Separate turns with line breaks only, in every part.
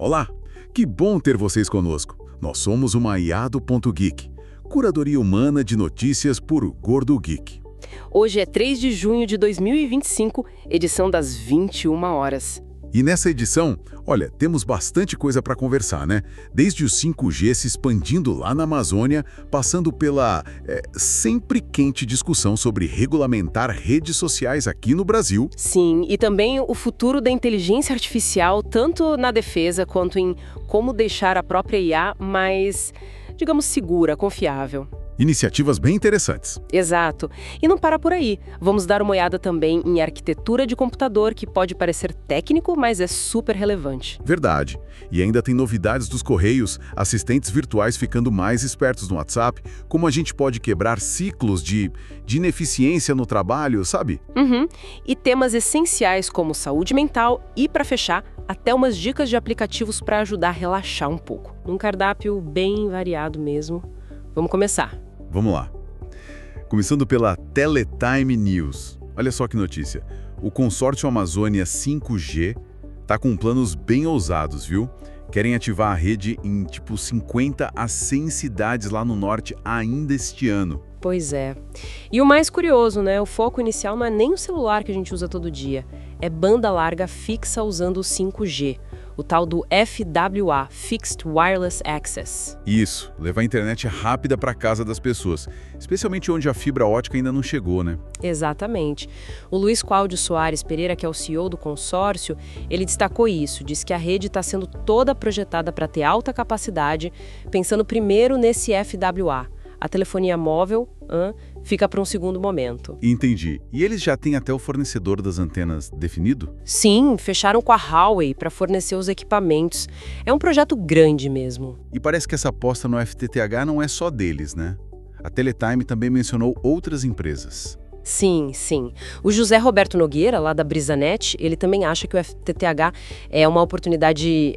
Olá, que bom ter vocês conosco. Nós somos o Maiado.geek, curadoria humana de notícias por Gordo Geek.
Hoje é 3 de junho de 2025, edição das 21 horas.
E nessa edição, olha, temos bastante coisa para conversar, né? Desde o 5G se expandindo lá na Amazônia, passando pela sempre quente discussão sobre regulamentar redes sociais aqui no Brasil.
Sim, e também o futuro da inteligência artificial, tanto na defesa quanto em como deixar a própria IA mais, digamos, segura, confiável.
Iniciativas bem interessantes.
Exato. E não para por aí. Vamos dar uma olhada também em arquitetura de computador, que pode parecer técnico, mas é super relevante.
Verdade. E ainda tem novidades dos Correios, assistentes virtuais ficando mais espertos no WhatsApp, como a gente pode quebrar ciclos de ineficiência no trabalho, sabe?
E temas essenciais como saúde mental e, para fechar, até umas dicas de aplicativos para ajudar a relaxar um pouco. Um cardápio bem variado mesmo. Vamos começar.
Vamos lá. Começando pela Teletime News. Olha só que notícia. O consórcio Amazônia 5G tá com planos bem ousados, viu? Querem ativar a rede em 50 a 100 cidades lá no norte ainda este ano.
Pois é. E o mais curioso, né? O foco inicial não é nem o celular que a gente usa todo dia. É banda larga fixa usando o 5G. O tal do FWA, Fixed Wireless Access.
Isso, levar a internet rápida para casa das pessoas, especialmente onde a fibra ótica ainda não chegou, né?
Exatamente. O Luiz Cláudio Soares Pereira, que é o CEO do consórcio, ele destacou isso, diz que a rede está sendo toda projetada para ter alta capacidade, pensando primeiro nesse FWA. A telefonia móvel fica para um segundo momento.
Entendi. E eles já têm até o fornecedor das antenas definido?
Sim, fecharam com a Huawei para fornecer os equipamentos. É um projeto grande mesmo.
E parece que essa aposta no FTTH não é só deles, né? A Teletime também mencionou outras empresas.
Sim, sim. O José Roberto Nogueira, lá da Brisanet, ele também acha que o FTTH é uma oportunidade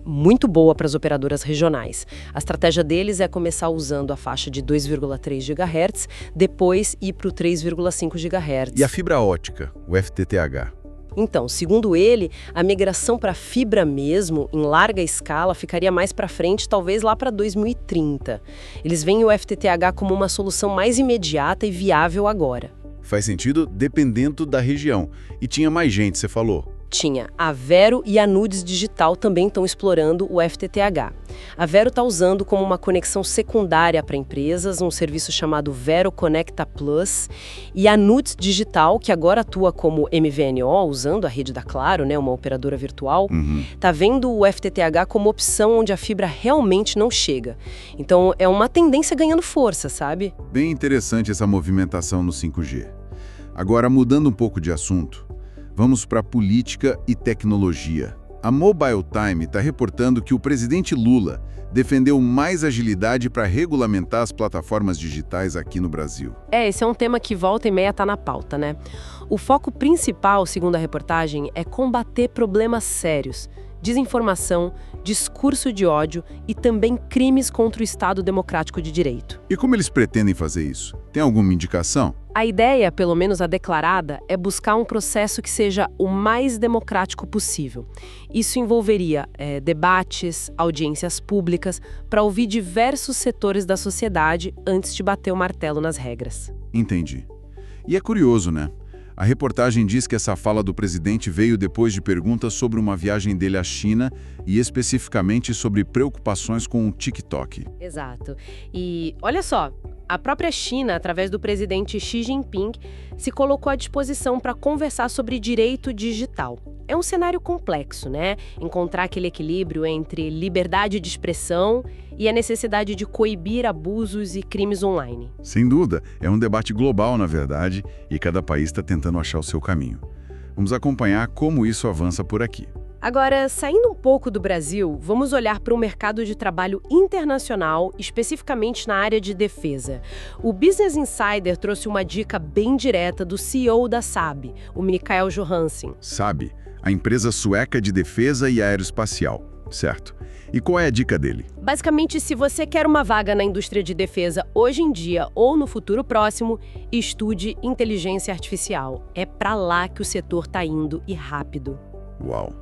muito boa para as operadoras regionais. A estratégia deles é começar usando a faixa de 2,3 GHz, depois ir para o 3,5 GHz.
E a fibra ótica, o FTTH?
Então, segundo ele, a migração para fibra mesmo, em larga escala, ficaria mais para frente, talvez lá para 2030. Eles veem o FTTH como uma solução mais imediata e viável agora.
Faz sentido dependendo da região. E tinha mais gente, você falou?
Tinha. A Vero e a Nudes Digital também estão explorando o FTTH. A Vero está usando como uma conexão secundária para empresas um serviço chamado Vero Conecta Plus. E a Nudes Digital, que agora atua como MVNO, usando a rede da Claro, né, uma operadora virtual, está vendo o FTTH como opção onde a fibra realmente não chega. Então é uma tendência ganhando força, sabe?
Bem interessante essa movimentação no 5G. Agora, mudando um pouco de assunto, vamos para política e tecnologia. A Mobile Time está reportando que o presidente Lula defendeu mais agilidade para regulamentar as plataformas digitais aqui no Brasil.
Esse é um tema que volta e meia está na pauta, né? O foco principal, segundo a reportagem, é combater problemas sérios. Desinformação, discurso de ódio e também crimes contra o Estado Democrático de Direito.
E como eles pretendem fazer isso? Tem alguma indicação?
A ideia, pelo menos a declarada, é buscar um processo que seja o mais democrático possível. Isso envolveria debates, audiências públicas, para ouvir diversos setores da sociedade antes de bater o martelo nas regras.
Entendi. E é curioso, né? A reportagem diz que essa fala do presidente veio depois de perguntas sobre uma viagem dele à China e especificamente sobre preocupações com o TikTok.
Exato. E olha só, a própria China, através do presidente Xi Jinping, se colocou à disposição para conversar sobre direito digital. É um cenário complexo, né? Encontrar aquele equilíbrio entre liberdade de expressão e a necessidade de coibir abusos e crimes online.
Sem dúvida, é um debate global, na verdade, e cada país está tentando achar o seu caminho. Vamos acompanhar como isso avança por aqui.
Agora, saindo um pouco do Brasil, vamos olhar para o mercado de trabalho internacional, especificamente na área de defesa. O Business Insider trouxe uma dica bem direta do CEO da Saab, o Mikael Johansen.
Saab, a empresa sueca de defesa e aeroespacial, certo? E qual é a dica dele?
Basicamente, se você quer uma vaga na indústria de defesa hoje em dia ou no futuro próximo, estude inteligência artificial. É para lá que o setor está indo e rápido.
Uau!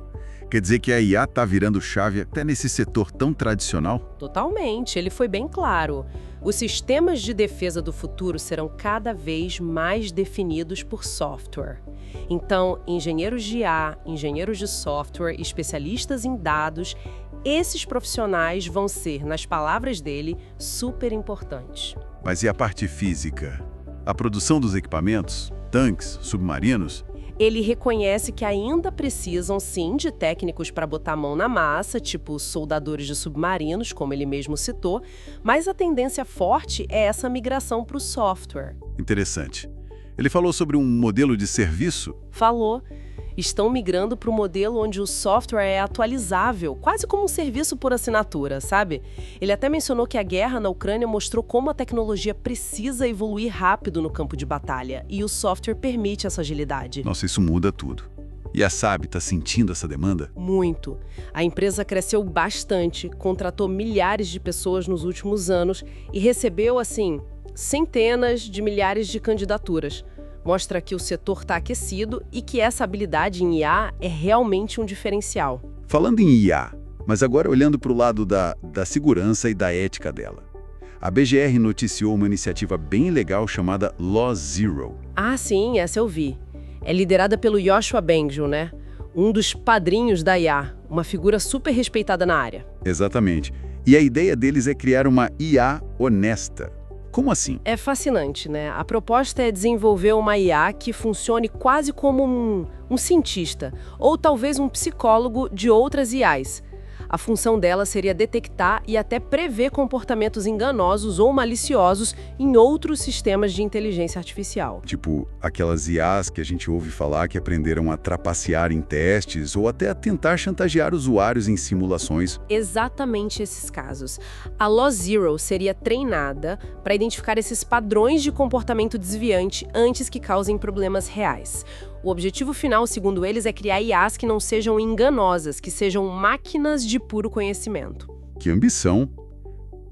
Quer dizer que a IA está virando chave até nesse setor tão tradicional?
Totalmente, ele foi bem claro. Os sistemas de defesa do futuro serão cada vez mais definidos por software. Então, engenheiros de IA, engenheiros de software, especialistas em dados, esses profissionais vão ser, nas palavras dele, super importantes.
Mas e a parte física? A produção dos equipamentos? Tanques? Submarinos?
Ele reconhece que ainda precisam, sim, de técnicos para botar a mão na massa, tipo soldadores de submarinos, como ele mesmo citou, mas a tendência forte é essa migração para o software.
Interessante. Ele falou sobre um modelo de serviço?
Falou. Estão migrando para o modelo onde o software é atualizável, quase como um serviço por assinatura, sabe? Ele até mencionou que a guerra na Ucrânia mostrou como a tecnologia precisa evoluir rápido no campo de batalha, e o software permite essa agilidade.
Nossa, isso muda tudo. E a SAB está sentindo essa demanda?
Muito. A empresa cresceu bastante, contratou milhares de pessoas nos últimos anos e recebeu, assim, centenas de milhares de candidaturas. Mostra que o setor está aquecido e que essa habilidade em IA é realmente um diferencial.
Falando em IA, mas agora olhando para o lado da segurança e da ética dela. A BGR noticiou uma iniciativa bem legal chamada Law Zero.
Ah, sim, essa eu vi. É liderada pelo Yoshua Bengio, né? Um dos padrinhos da IA, uma figura super respeitada na área.
Exatamente. E a ideia deles é criar uma IA honesta. Como assim?
É fascinante, né? A proposta é desenvolver uma IA que funcione quase como um cientista, ou talvez um psicólogo de outras IAs. A função dela seria detectar e até prever comportamentos enganosos ou maliciosos em outros sistemas de inteligência artificial.
Tipo, aquelas IAs que a gente ouve falar que aprenderam a trapacear em testes ou até a tentar chantagear usuários em simulações.
Exatamente esses casos. A Law Zero seria treinada para identificar esses padrões de comportamento desviante antes que causem problemas reais. O objetivo final, segundo eles, é criar IAs que não sejam enganosas, que sejam máquinas de puro conhecimento.
Que ambição!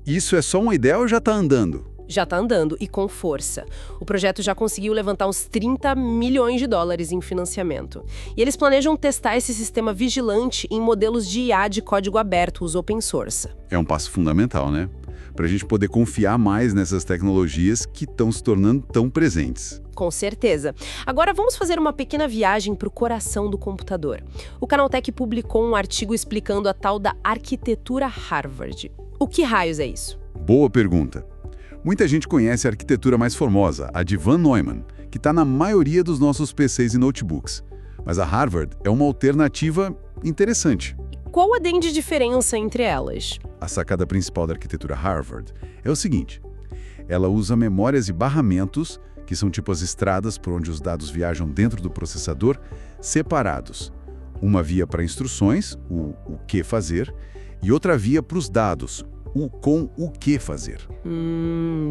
Isso é só uma ideia ou já está andando?
Já está andando e com força. O projeto já conseguiu levantar uns 30 milhões de dólares em financiamento. E eles planejam testar esse sistema vigilante em modelos de IA de código aberto, os open source.
É um passo fundamental, né? Para a gente poder confiar mais nessas tecnologias que estão se tornando tão presentes.
Com certeza. Agora vamos fazer uma pequena viagem para o coração do computador. O Canaltech publicou um artigo explicando a tal da arquitetura Harvard. O que raios é isso?
Boa pergunta. Muita gente conhece a arquitetura mais famosa, a de Von Neumann, que está na maioria dos nossos PCs e notebooks. Mas a Harvard é uma alternativa interessante.
Qual a grande diferença entre elas?
A sacada principal da arquitetura Harvard é o seguinte: ela usa memórias e barramentos, que são tipo as estradas por onde os dados viajam dentro do processador, separados. Uma via para instruções, o que fazer, e outra via para os dados, o com o que fazer.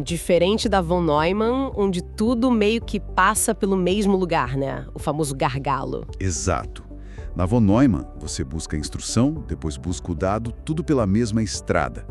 Diferente da Von Neumann, onde tudo meio que passa pelo mesmo lugar, né? O famoso gargalo.
Exato. Na Von Neumann, você busca a instrução, depois busca o dado, tudo pela mesma estrada.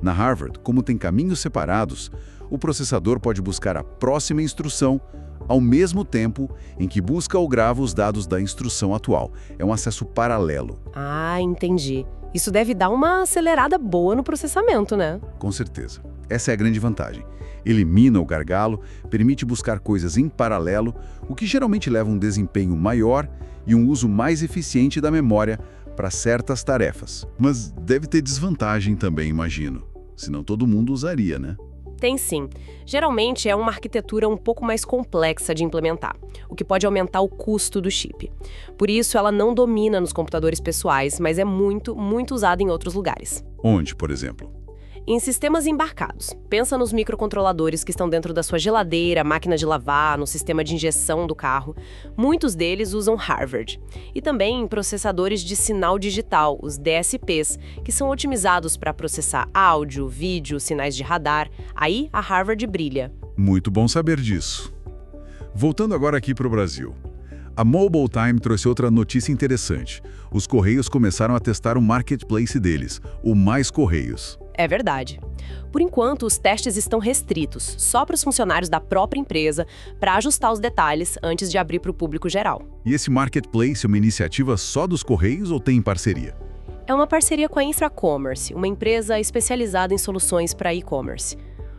Na Harvard, como tem caminhos separados, o processador pode buscar a próxima instrução ao mesmo tempo em que busca ou grava os dados da instrução atual. É um acesso paralelo.
Ah, entendi. Isso deve dar uma acelerada boa no processamento, né?
Com certeza. Essa é a grande vantagem. Elimina o gargalo, permite buscar coisas em paralelo, o que geralmente leva a um desempenho maior e um uso mais eficiente da memória para certas tarefas. Mas deve ter desvantagem também, imagino. Senão todo mundo usaria, né?
Tem sim. Geralmente é uma arquitetura um pouco mais complexa de implementar, o que pode aumentar o custo do chip. Por isso, ela não domina nos computadores pessoais, mas é muito, muito usada em outros lugares.
Onde, por exemplo?
Em sistemas embarcados. Pensa nos microcontroladores que estão dentro da sua geladeira, máquina de lavar, no sistema de injeção do carro. Muitos deles usam Harvard. E também em processadores de sinal digital, os DSPs, que são otimizados para processar áudio, vídeo, sinais de radar. Aí a Harvard brilha.
Muito bom saber disso. Voltando agora aqui para o Brasil. A Mobile Time trouxe outra notícia interessante. Os Correios começaram a testar o marketplace deles, o Mais Correios.
É verdade. Por enquanto, os testes estão restritos, só para os funcionários da própria empresa, para ajustar os detalhes antes de abrir para o público geral.
E esse marketplace é uma iniciativa só dos Correios ou tem parceria?
É uma parceria com a InfraCommerce, uma empresa especializada em soluções para e-commerce.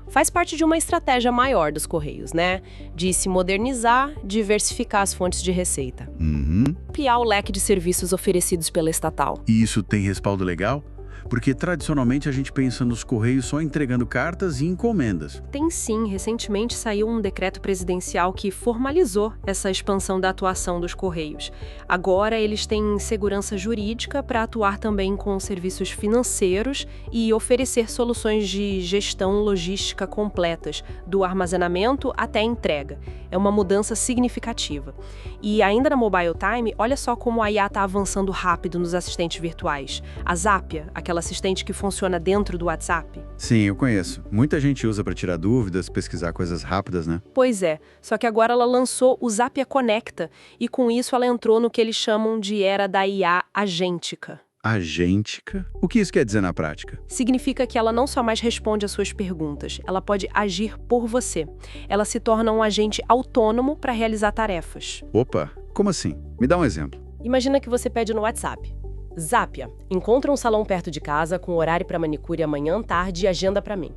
Faz parte de uma estratégia maior dos Correios, né? De se modernizar, diversificar as fontes de receita. Ampliar o leque de serviços oferecidos pela estatal.
E isso tem respaldo legal? Porque tradicionalmente a gente pensa nos Correios só entregando cartas e encomendas.
Tem sim, recentemente saiu um decreto presidencial que formalizou essa expansão da atuação dos Correios. Agora eles têm segurança jurídica para atuar também com serviços financeiros e oferecer soluções de gestão logística completas, do armazenamento até a entrega. É uma mudança significativa. E ainda na Mobile Time, olha só como a IA está avançando rápido nos assistentes virtuais. A Zapia, aquela assistente que funciona dentro do WhatsApp.
Sim, eu conheço. Muita gente usa para tirar dúvidas, pesquisar coisas rápidas, né?
Pois é, só que agora ela lançou o Zapia Conecta e com isso ela entrou no que eles chamam de era da IA agêntica.
Agêntica? O que isso quer dizer na prática?
Significa que ela não só mais responde às suas perguntas, ela pode agir por você. Ela se torna um agente autônomo para realizar tarefas.
Opa, como assim? Me dá um exemplo.
Imagina que você pede no WhatsApp: Zapia, encontra um salão perto de casa com horário para manicure amanhã, tarde e agenda para mim.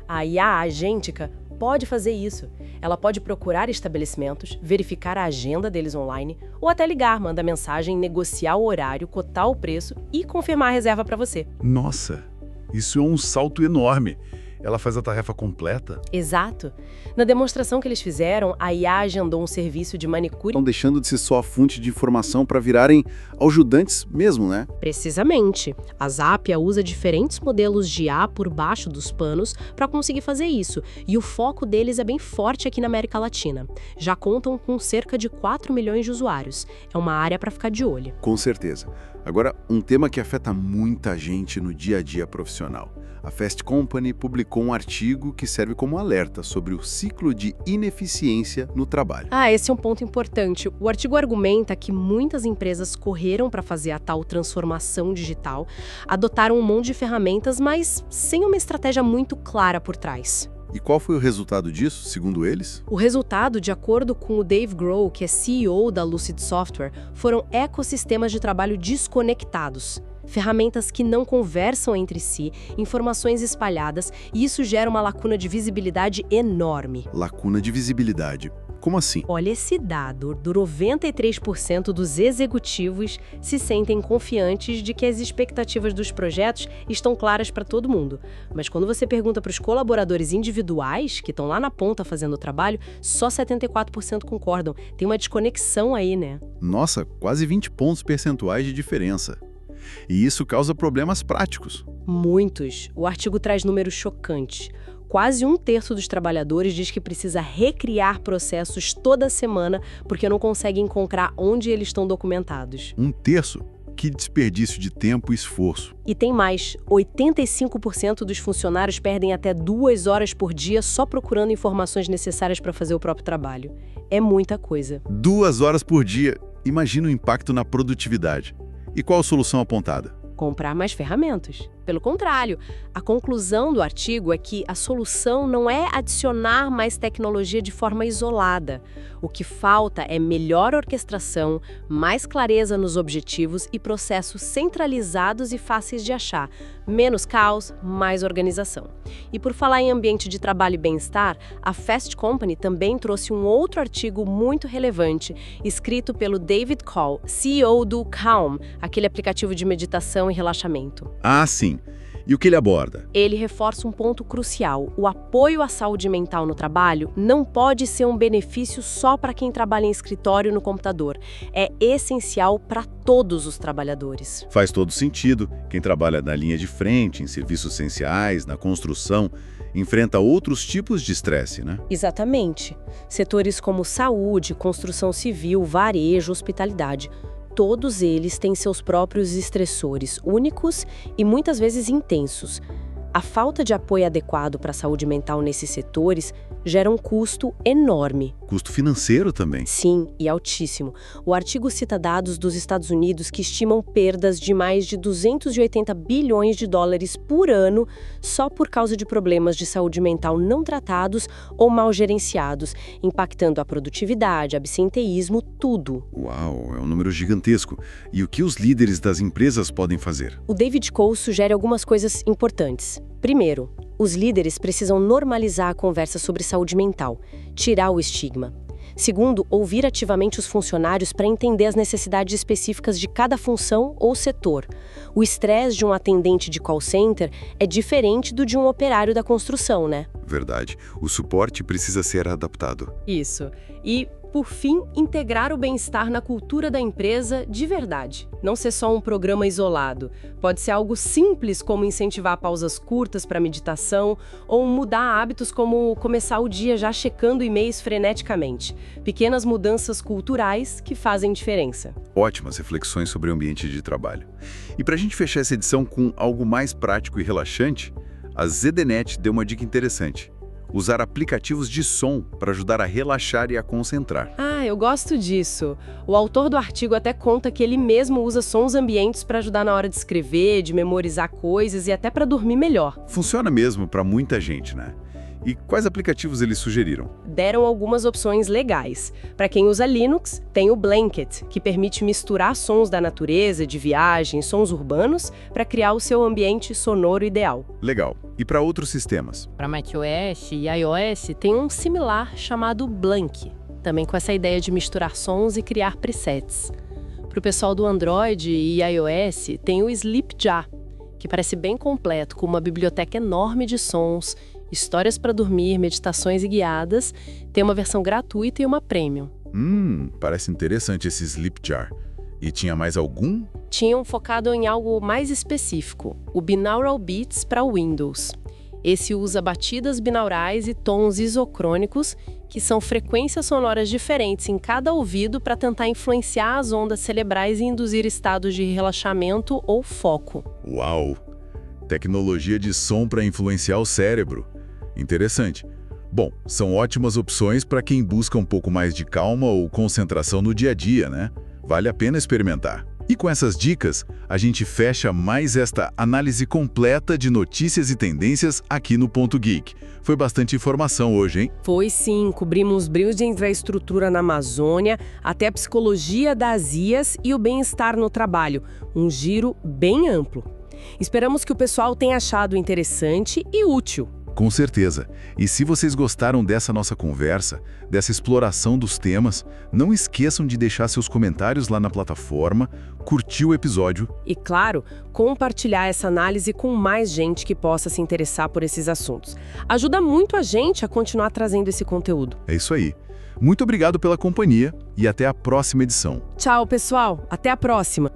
A IA agêntica pode fazer isso. Ela pode procurar estabelecimentos, verificar a agenda deles online ou até ligar, mandar mensagem, negociar o horário, cotar o preço e confirmar a reserva para você.
Nossa, isso é um salto enorme. Ela faz a tarefa completa?
Exato. Na demonstração que eles fizeram, a IA agendou um serviço de manicure.
Estão deixando de ser só a fonte de informação para virarem ajudantes mesmo, né?
Precisamente. A Zapia usa diferentes modelos de IA por baixo dos panos para conseguir fazer isso, e o foco deles é bem forte aqui na América Latina. Já contam com cerca de 4 milhões de usuários. É uma área para ficar de olho.
Com certeza. Agora, um tema que afeta muita gente no dia a dia profissional. A Fast Company publicou um artigo que serve como alerta sobre o ciclo de ineficiência no trabalho.
Esse é um ponto importante. O artigo argumenta que muitas empresas correram para fazer a tal transformação digital, adotaram um monte de ferramentas, mas sem uma estratégia muito clara por trás.
E qual foi o resultado disso, segundo eles?
O resultado, de acordo com o Dave Grohl, que é CEO da Lucid Software, foram ecossistemas de trabalho desconectados. Ferramentas que não conversam entre si, informações espalhadas, e isso gera uma lacuna de visibilidade enorme.
Lacuna de visibilidade. Como assim?
Olha esse dado, 93% dos executivos se sentem confiantes de que as expectativas dos projetos estão claras para todo mundo. Mas quando você pergunta para os colaboradores individuais, que estão lá na ponta fazendo o trabalho, só 74% concordam. Tem uma desconexão aí, né?
Nossa, quase 20 pontos percentuais de diferença. E isso causa problemas práticos.
Muitos. O artigo traz números chocantes. Quase 1/3 dos trabalhadores diz que precisa recriar processos toda semana porque não consegue encontrar onde eles estão documentados.
1/3? Que desperdício de tempo e esforço.
E tem mais, 85% dos funcionários perdem até 2 horas por dia só procurando informações necessárias para fazer o próprio trabalho. É muita coisa.
2 horas por dia. Imagina o impacto na produtividade. E qual a solução apontada?
Comprar mais ferramentas. Pelo contrário, a conclusão do artigo é que a solução não é adicionar mais tecnologia de forma isolada. O que falta é melhor orquestração, mais clareza nos objetivos e processos centralizados e fáceis de achar. Menos caos, mais organização. E por falar em ambiente de trabalho e bem-estar, a Fast Company também trouxe um outro artigo muito relevante, escrito pelo David Call, CEO do Calm, aquele aplicativo de meditação e relaxamento.
Ah, sim. E o que ele aborda?
Ele reforça um ponto crucial. O apoio à saúde mental no trabalho não pode ser um benefício só para quem trabalha em escritório no computador. É essencial para todos os trabalhadores.
Faz todo sentido. Quem trabalha na linha de frente, em serviços essenciais, na construção, enfrenta outros tipos de estresse, né?
Exatamente. Setores como saúde, construção civil, varejo, hospitalidade. Todos eles têm seus próprios estressores únicos e muitas vezes intensos. A falta de apoio adequado para a saúde mental nesses setores gera um custo enorme,
custo financeiro também.
Sim, e altíssimo. O artigo cita dados dos Estados Unidos que estimam perdas de mais de 280 bilhões de dólares por ano só por causa de problemas de saúde mental não tratados ou mal gerenciados, impactando a produtividade, absenteísmo, tudo.
Uau, é um número gigantesco. E o que os líderes das empresas podem fazer?
O David Cole sugere algumas coisas importantes. Primeiro, os líderes precisam normalizar a conversa sobre saúde mental, tirar o estigma. Segundo, ouvir ativamente os funcionários para entender as necessidades específicas de cada função ou setor. O estresse de um atendente de call center é diferente do de um operário da construção, né?
Verdade. O suporte precisa ser adaptado.
Isso. E, por fim, integrar o bem-estar na cultura da empresa de verdade. Não ser só um programa isolado. Pode ser algo simples, como incentivar pausas curtas para meditação, ou mudar hábitos como começar o dia já checando e-mails freneticamente. Pequenas mudanças culturais que fazem diferença.
Ótimas reflexões sobre o ambiente de trabalho. E para a gente fechar essa edição com algo mais prático e relaxante, a ZDNet deu uma dica interessante. Usar aplicativos de som para ajudar a relaxar e a concentrar.
Ah, eu gosto disso. O autor do artigo até conta que ele mesmo usa sons ambientes para ajudar na hora de escrever, de memorizar coisas e até para dormir melhor.
Funciona mesmo para muita gente, né? E quais aplicativos eles sugeriram?
Deram algumas opções legais. Para quem usa Linux, tem o Blanket, que permite misturar sons da natureza, de viagem, sons urbanos, para criar o seu ambiente sonoro ideal.
Legal. E para outros sistemas?
Para macOS e iOS, tem um similar chamado Blank, também com essa ideia de misturar sons e criar presets. Para o pessoal do Android e iOS, tem o Sleepja, que parece bem completo, com uma biblioteca enorme de sons, histórias para dormir, meditações e guiadas. Tem uma versão gratuita e uma premium.
Parece interessante esse Sleepjar. E tinha mais algum?
Tinham focado em algo mais específico, o Binaural Beats para Windows. Esse usa batidas binaurais e tons isocrônicos, que são frequências sonoras diferentes em cada ouvido para tentar influenciar as ondas cerebrais e induzir estados de relaxamento ou foco.
Uau! Tecnologia de som para influenciar o cérebro. Interessante. Bom, são ótimas opções para quem busca um pouco mais de calma ou concentração no dia a dia, né? Vale a pena experimentar. E com essas dicas, a gente fecha mais esta análise completa de notícias e tendências aqui no Ponto Geek. Foi bastante informação hoje, hein?
Foi sim, cobrimos brilhos de infraestrutura na Amazônia, até a psicologia das IAs e o bem-estar no trabalho. Um giro bem amplo. Esperamos que o pessoal tenha achado interessante e útil.
Com certeza. E se vocês gostaram dessa nossa conversa, dessa exploração dos temas, não esqueçam de deixar seus comentários lá na plataforma, curtir o episódio.
E, claro, compartilhar essa análise com mais gente que possa se interessar por esses assuntos. Ajuda muito a gente a continuar trazendo esse conteúdo.
É isso aí. Muito obrigado pela companhia e até a próxima edição.
Tchau, pessoal. Até a próxima.